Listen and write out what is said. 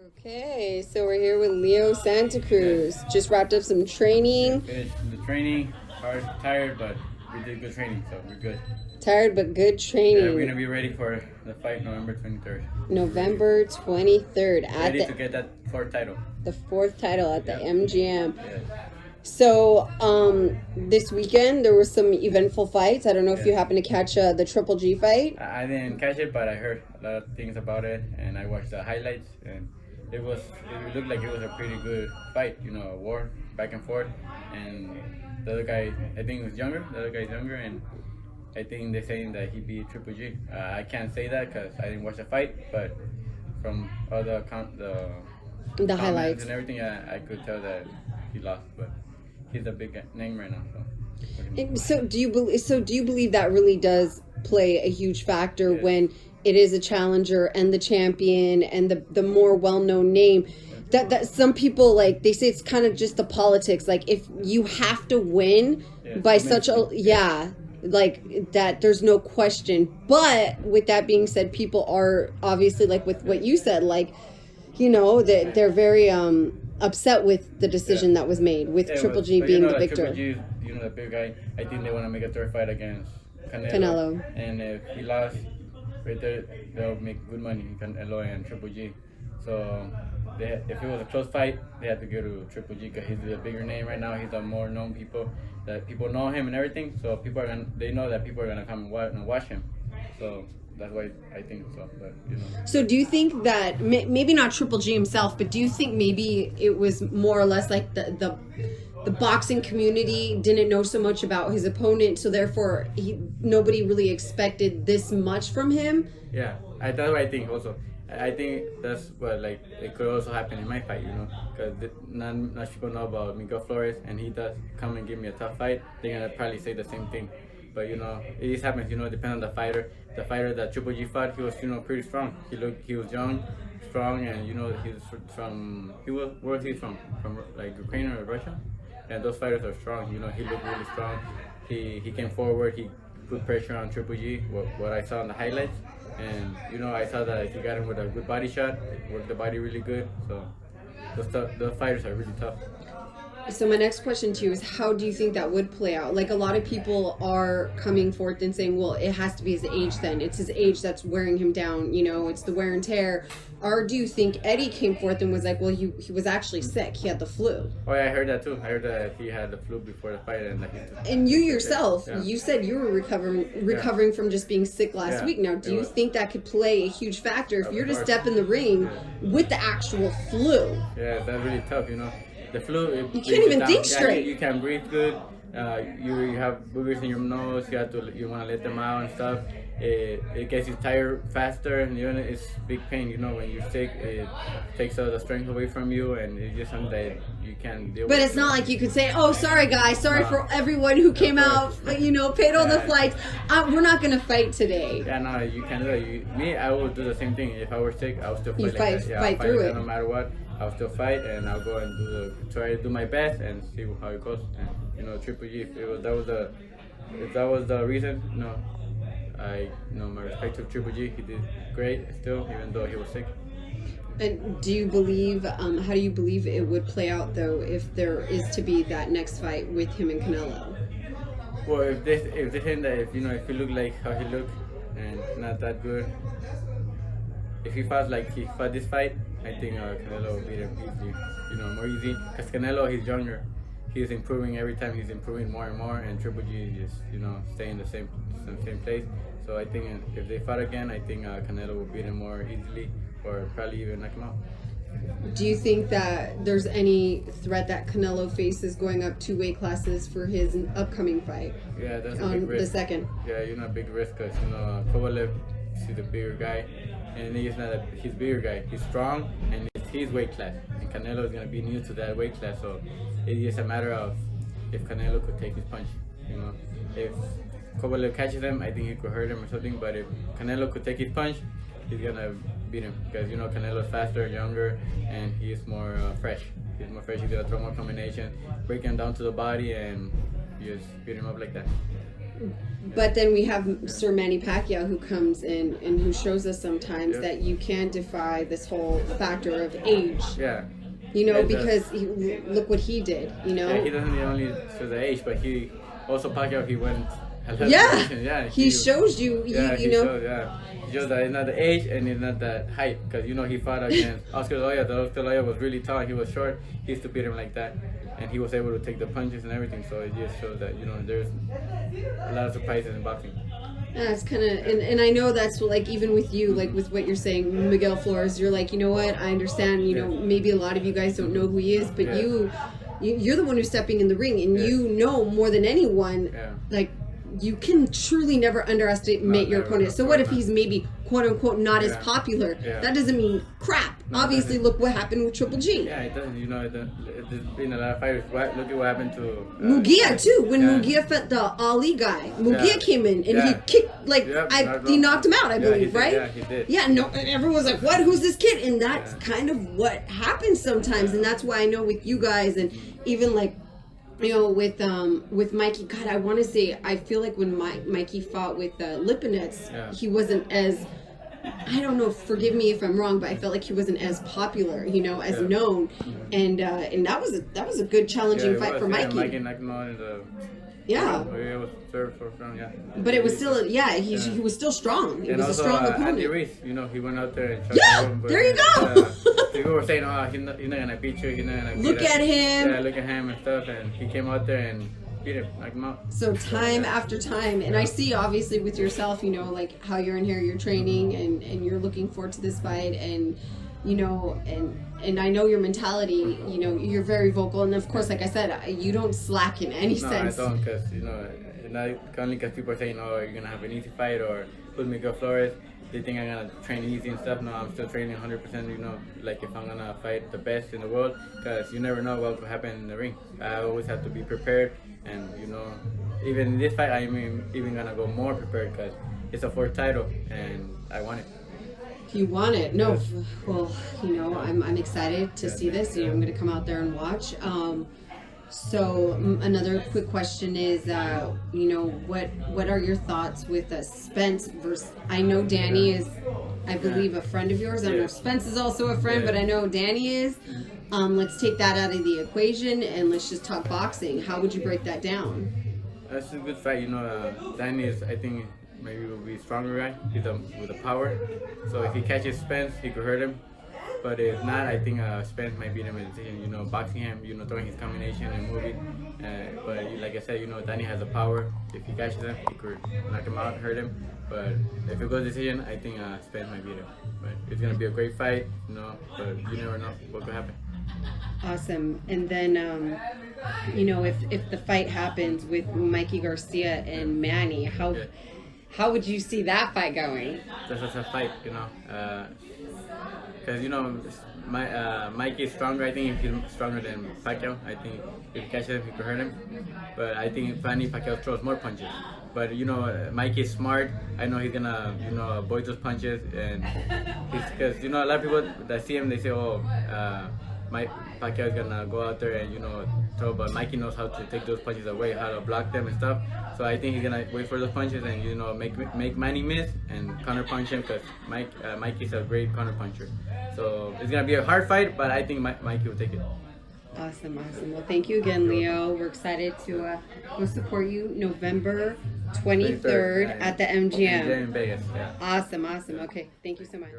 Okay, so we're here with Leo Santa Cruz. Just wrapped up some training. Finished the training, hard, tired, but we did good training, so we're good. Tired but good Yeah, we're gonna training. be ready for the fight November 23rd. November 23rd at Ready to get that fourth title. the fourth title at the Yeah. MGM. Yeah. So, this weekend there were some eventful fights. I don't know if you Yeah. happened to catch the Triple G fight. I didn't catch it, but I heard a lot of things about it, and I watched the highlights, and it looked like it was a pretty good fight. You know, a war back and forth, and the other guy, I think, was younger. The other guy's younger, and I think they're saying that he beat Triple G. I can't say that because I didn't watch the fight, but from all the The comments highlights. and everything, I could tell that he lost, but he's a big name right now. So do you believe that really does play a huge factor Yeah. when it is a challenger and the champion and the more well-known name? That some people, like, they say it's kind of just the politics. Like, if you have to win Yeah, by it's such a amazing. like that, there's no question. But with that being said, people are obviously, like with what you said, like, that they're very upset with the decision that was made with Yeah, Triple but- G but being you know the that victor. Triple G, the big guy. I think they want to make a third fight against Canelo. Canelo. And if he lost, right there, they'll make good money. Canelo and Triple G. So if it was a close fight, they had to go to Triple G because he's a bigger name right now. He's a more known people that people know him and everything. So they know that people are gonna come and watch him. So that's why I think so. But So do you think that maybe not Triple G himself, but do you think maybe it was more or less like the boxing community didn't know so much about his opponent, so therefore nobody really expected this much from him? Yeah, that's what I think also. I think that's what, like, it could also happen in my fight, because not people know about Miguel Flores, and he does come and give me a tough fight. They're gonna probably say the same thing, but it just happens. Depending on the fighter. The fighter that Triple G fought, he was pretty strong. He was young, strong, and where's he from? From like Ukraine or Russia, and those fighters are strong. He looked really strong. He came forward. He put pressure on Triple G. What I saw in the highlights. And I saw that he got him with a good body shot, worked the body really good. So those fighters are really tough. So my next question to you is, how do you think that would play out? Like, a lot of people are coming forth and saying, well, it has to be his age then. It's his age that's wearing him down. It's the wear and tear. Or do you think Eddie came forth and was like, well, he was actually sick. He had the flu. Oh yeah, I heard that too. I heard that he had the flu before the fight, and And you yourself, yeah. you said you were recovering from just being sick last Yeah, week. Now, do you think that could play a huge factor if Of you're to course. step in the ring with the actual flu? Yeah, that's really tough. The flu. You can't even think straight. You can't breathe good. You have boogers in your nose. You want to let them out and stuff. It gets you tired faster, and it's big pain. When you're sick, it takes all the strength away from you, and it's just something that you can't deal with. But it's not like you could say, "Oh, sorry, guys. Sorry for everyone who came out. Paid all the flights. We're not going to fight today." Yeah, no, you can't do that. I would do the same thing. If I were sick, I would still fight. You like fight- that. Yeah, fight I'll through like it. that no matter what. I'll still fight, and I'll go and try to do my best and see how it goes. And Triple G, if that was the reason, my respect to Triple G. He did great still, even though he was sick. And do you believe? How do you believe it would play out though, if there is to be that next fight with him and Canelo? Well, if they think that if he look like how he looked and not that good, if he fought like he fought this fight, I think Canelo will beat him easily. More easy. Because Canelo, he's younger. He's improving every time. He's improving more and more. And Triple G is just, staying in the same place. So I think if they fight again, I think Canelo will beat him more easily, or probably even knock him out. Do you think that there's any threat that Canelo faces going up 2 weight classes for his upcoming fight? Yeah, that's a on big risk. the second. Yeah, a big risk because Kovalev, he's the bigger guy, and he's bigger guy. He's strong, and it's his weight class. And Canelo is gonna be new to that weight class, so it's just a matter of if Canelo could take his punch. If Kovalev catches him, I think he could hurt him or something. But if Canelo could take his punch, he's gonna beat him because Canelo's faster, younger, and he's more fresh. He's more fresh. He's gonna throw more combination, break him down to the body, and just beat him up like that. But then we have Sir Manny Pacquiao who comes in and who shows us sometimes that you can defy this whole factor of age. Yeah. You know, because look what he did, you know? Yeah, he doesn't only show the age, but he also Pacquiao, he went... He shows you, you know? He shows that it's not the age and it's not that height. Because, you know, he fought against Oscar Loya. Oscar Loya was really tall, he was short. He used to beat him like that. And he was able to take the punches and everything. So it just shows that, you know, there's a lot of surprises in boxing. Yeah, it's kind of, and I know that's like, even with you, like with what you're saying, Miguel Flores, you're like, you know what, I understand, you know, maybe a lot of you guys don't know who he is, but you're the one who's stepping in the ring, and you know more than anyone, like, you can truly never underestimate your opponent. So what if he's maybe quote unquote not as popular? That doesn't mean crap. Obviously, look what happened with Triple G. Yeah, it doesn't. You know, there's been a lot of fighters. Look at what happened to Mugia too. When Mugia fought the Ali guy, Mugia came in and he kicked he knocked him out, I believe, right? Yeah, he did. Yeah, no, and everyone was like, "What? Who's this kid?" And that's kind of what happens sometimes, and that's why I know with you guys, and even like, you know, with Mikey, God, I want to say, I feel like when Mikey fought with Lipinets, he wasn't as, I don't know, forgive me if I'm wrong, but I felt like he wasn't as popular, you know, as known, and that was a good challenging fight for Mikey. Mikey knocked him out in the... It was third, fourth round, But it was still, he was still strong. He was a strong opponent. Andy Ruiz, you know, he went out there and tried him. There you go. People were saying, oh, he's not gonna beat you. He's not gonna beat Look at him. Yeah, look at him and stuff. And he came out there and beat him, knocked him out. So time after time, and I see obviously with yourself, you know, like how you're in here, you're training, and you're looking forward to this fight, and you know, and I know your mentality, you know, you're very vocal, and of course, like I said, you don't slack in any sense. No, I don't, because, you know, not only because people are saying, oh, you're going to have an easy fight, or who's Miguel Flores, they think I'm going to train easy and stuff. No, I'm still training 100%, you know, like if I'm going to fight the best in the world, because you never know what will happen in the ring. I always have to be prepared, and, you know, even in this fight, I'm even going to go more prepared, because it's a fourth title, and I want it. You want it? No. Well, you know, I'm excited to see this. You know, I'm going to come out there and watch. So another quick question is, you know, what are your thoughts with Spence versus? I know Danny is, I believe, a friend of yours. I don't know if Spence is also a friend, but I know Danny is. Let's take that out of the equation and let's just talk boxing. How would you break that down? That's a good fight. You know, Danny is, I think, maybe will be a stronger guy. He's with the power. So if he catches Spence, he could hurt him. But if not, I think Spence might beat him in a decision. You know, boxing him, you know, throwing his combination and moving. But like I said, you know, Danny has the power. If he catches him, he could knock him out, hurt him. But if it goes decision, I think Spence might beat him. But it's gonna be a great fight, you know. But you never know what could happen. Awesome. And then, you know, if the fight happens with Mikey Garcia and Manny, how would you see that fight going? That's a fight, you know. Because, you know, Mikey is stronger. I think he's stronger than Pacquiao. I think if he catches him, he could hurt him. But I think Manny Pacquiao throws more punches. But, you know, Mikey is smart. I know he's going to, you know, avoid those punches. And because, you know, a lot of people that see him, they say, oh, Pacquiao is going to go out there and, you know, throw. But Mikey knows how to take those punches away, how to block them and stuff. So I think he's going to wait for those punches and, you know, make Manny miss and counter punch him, because Mikey's a great counter puncher. So it's going to be a hard fight, but I think Mikey will take it. Awesome. Well, thank you again, Leo. We're excited to go support you November 23rd at the MGM. In Vegas, yeah. Awesome. Okay, thank you so much.